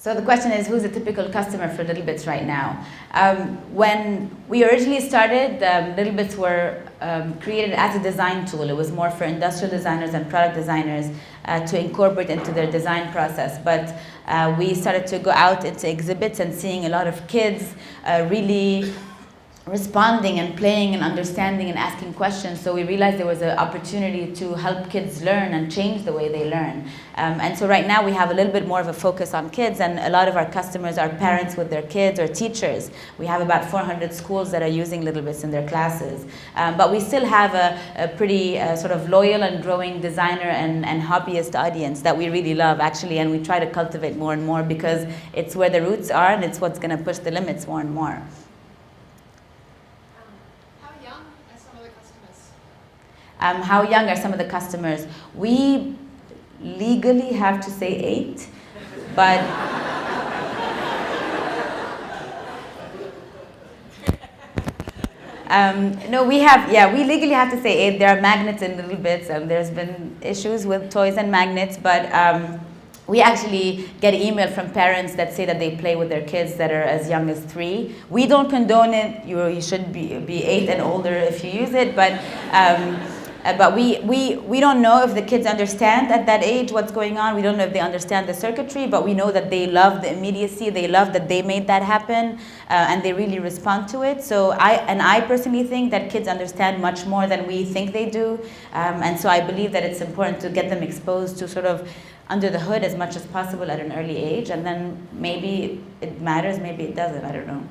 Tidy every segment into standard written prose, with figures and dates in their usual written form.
So the question is, who's a typical customer for Little Bits right now? When we originally started, Little Bits were created as a design tool. It was more for industrial designers and product designers to incorporate into their design process. But we started to go out into exhibits and seeing a lot of kids really responding and playing and understanding and asking questions. So we realized there was an opportunity to help kids learn and change the way they learn. And so right now we have a little bit more of a focus on kids, and a lot of our customers are parents with their kids or teachers. We have about 400 schools that are using Little Bits in their classes. But we still have a pretty sort of loyal and growing designer and hobbyist audience that we really love, actually, and we try to cultivate more and more because it's where the roots are and it's what's going to push the limits more and more. How young are some of the customers? We legally have to say 8, but no, we legally have to say 8. There are magnets in Little Bits, and there's been issues with toys and magnets, but we actually get email from parents that say that they play with their kids that are as young as 3. We don't condone it. You should be 8 and older if you use it, but we don't know if the kids understand at that age what's going on. We don't know if they understand the circuitry, but we know that they love the immediacy. They love that they made that happen, and they really respond to it. So I personally think that kids understand much more than we think they do, and so I believe that it's important to get them exposed to sort of under the hood as much as possible at an early age, and then maybe it matters, maybe it doesn't, I don't know.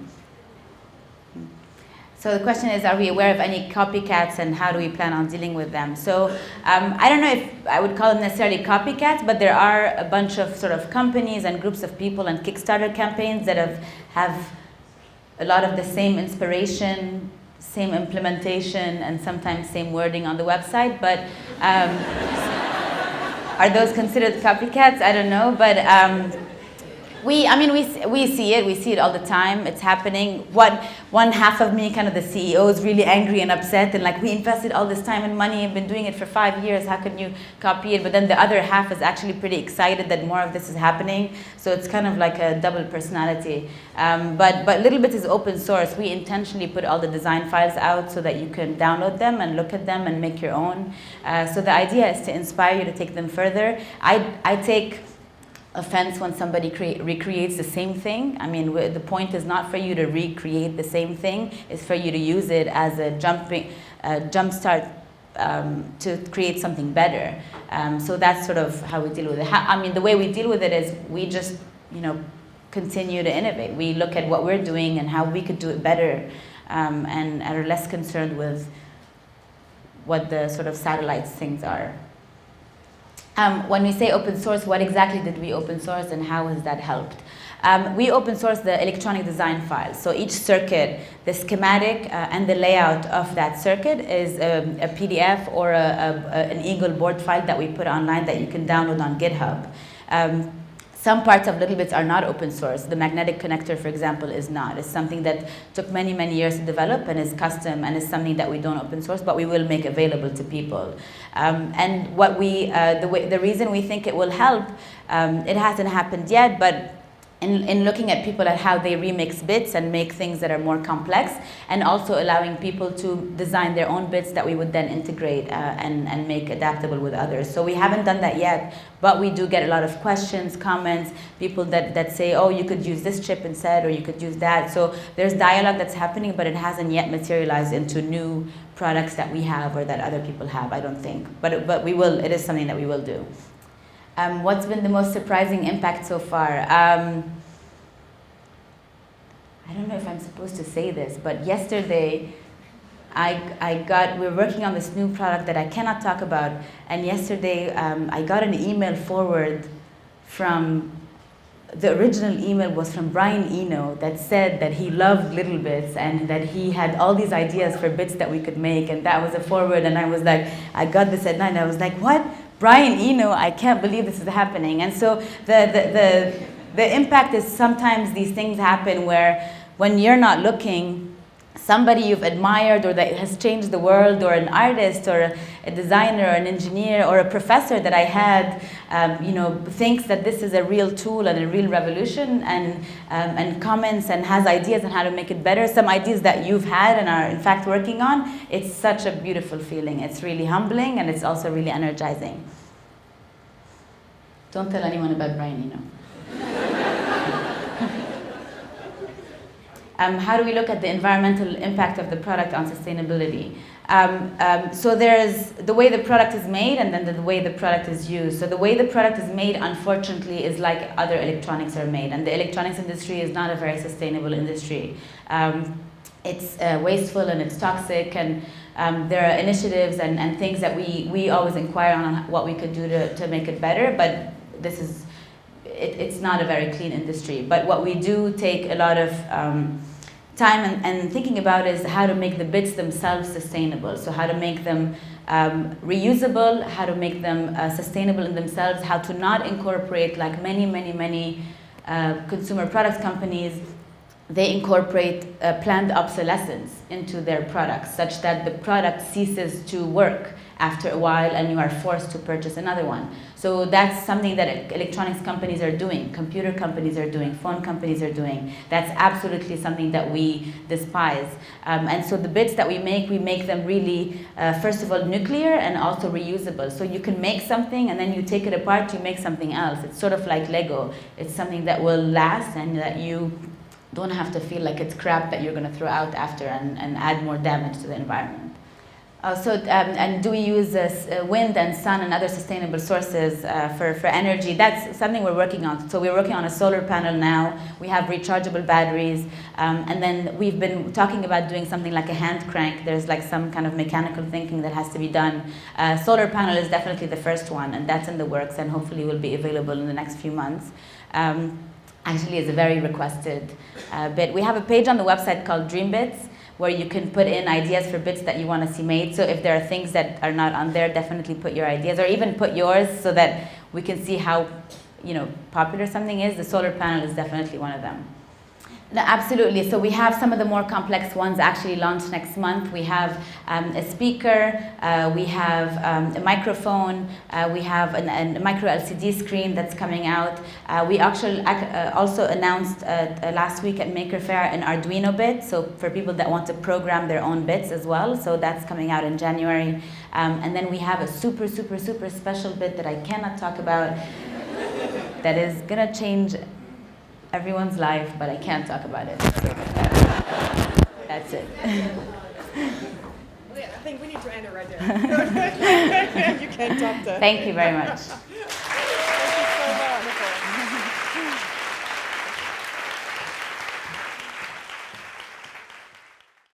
So the question is, are we aware of any copycats and how do we plan on dealing with them? So I don't know if I would call them necessarily copycats, but there are a bunch of sort of companies and groups of people and Kickstarter campaigns that have a lot of the same inspiration, same implementation, and sometimes same wording on the website. But are those considered copycats? I don't know, but we see it all the time. It's happening. One half of me, kind of the CEO, is really angry and upset, and like, we invested all this time and money and been doing it for 5 years. How can you copy it? But then the other half is actually pretty excited that more of this is happening. So it's kind of like a double personality. But Little Bits is open source. We intentionally put all the design files out so that you can download them and look at them and make your own. So the idea is to inspire you to take them further. I take offense when somebody recreates the same thing. I mean, the point is not for you to recreate the same thing. It's for you to use it as a jump start to create something better. So that's sort of how we deal with it. The way we deal with it is we just, continue to innovate. We look at what we're doing and how we could do it better, and are less concerned with what the sort of satellites things are. When we say open source, what exactly did we open source and how has that helped? We open source the electronic design file. So each circuit, the schematic and the layout of that circuit is a PDF or an Eagle board file that we put online that you can download on GitHub. Some parts of Little Bits are not open source. The magnetic connector, for example, is not. It's something that took many, many years to develop and is custom and is something that we don't open source, but we will make available to people. And what the reason we think it will help, it hasn't happened yet, but in looking at people at how they remix bits and make things that are more complex, and also allowing people to design their own bits that we would then integrate and make adaptable with others. So we haven't done that yet, but we do get a lot of questions, comments, people that say, oh, you could use this chip instead, or you could use that. So there's dialogue that's happening, but it hasn't yet materialized into new products that we have or that other people have, I don't think. But we will, it is something that we will do. What's been the most surprising impact so far? I don't know if I'm supposed to say this, but yesterday we're working on this new product that I cannot talk about, and yesterday I got an email forward from, the original email was from Brian Eno that said that he loved Little Bits and that he had all these ideas for bits that we could make, and that was a forward, and I was like, I got this at night, and I was like, what? Brian Eno, I can't believe this is happening. And so the impact is sometimes these things happen where when you're not looking, somebody you've admired or that has changed the world, or an artist or a designer or an engineer or a professor that I had, thinks that this is a real tool and a real revolution, and comments and has ideas on how to make it better, some ideas that you've had and are in fact working on, it's such a beautiful feeling. It's really humbling, and it's also really energizing. Don't tell anyone about Brian, How do we look at the environmental impact of the product on sustainability? So there's the way the product is made, and then the way the product is used. So the way the product is made, unfortunately, is like other electronics are made. And the electronics industry is not a very sustainable industry. It's wasteful and it's toxic, and there are initiatives and things that we always inquire on what we could do to make it better, but it's not a very clean industry. But what we do take a lot of time and thinking about is how to make the bits themselves sustainable. So how to make them reusable, how to make them sustainable in themselves, how to not incorporate, like many consumer products companies, they incorporate planned obsolescence into their products, such that the product ceases to work after a while and you are forced to purchase another one. So that's something that electronics companies are doing, computer companies are doing, phone companies are doing. That's absolutely something that we despise. And so the bits that we make them really, first of all, nuclear and also reusable. So you can make something and then you take it apart, you make something else. It's sort of like Lego. It's something that will last and that you don't have to feel like it's crap that you're going to throw out after and add more damage to the environment. And do we use wind and sun and other sustainable sources for energy? That's something we're working on. So we're working on a solar panel now. We have rechargeable batteries. And then we've been talking about doing something like a hand crank. There's like some kind of mechanical thinking that has to be done. Solar panel is definitely the first one, and that's in the works and hopefully will be available in the next few months. Actually, it's a very requested bit. We have a page on the website called Dream Bits, where you can put in ideas for bits that you want to see made. So if there are things that are not on there, definitely put your ideas, or even put yours so that we can see how popular something is. The solar panel is definitely one of them. No, absolutely. So we have some of the more complex ones actually launched next month. We have a speaker, we have a microphone, we have a micro LCD screen that's coming out. We actually also announced last week at Maker Faire an Arduino bit, so for people that want to program their own bits as well. So that's coming out in January. And then we have a super special bit that I cannot talk about that is going to change everyone's life, but I can't talk about it. So that's it. I think we need to end it right there. You can't top that. Thank you very much.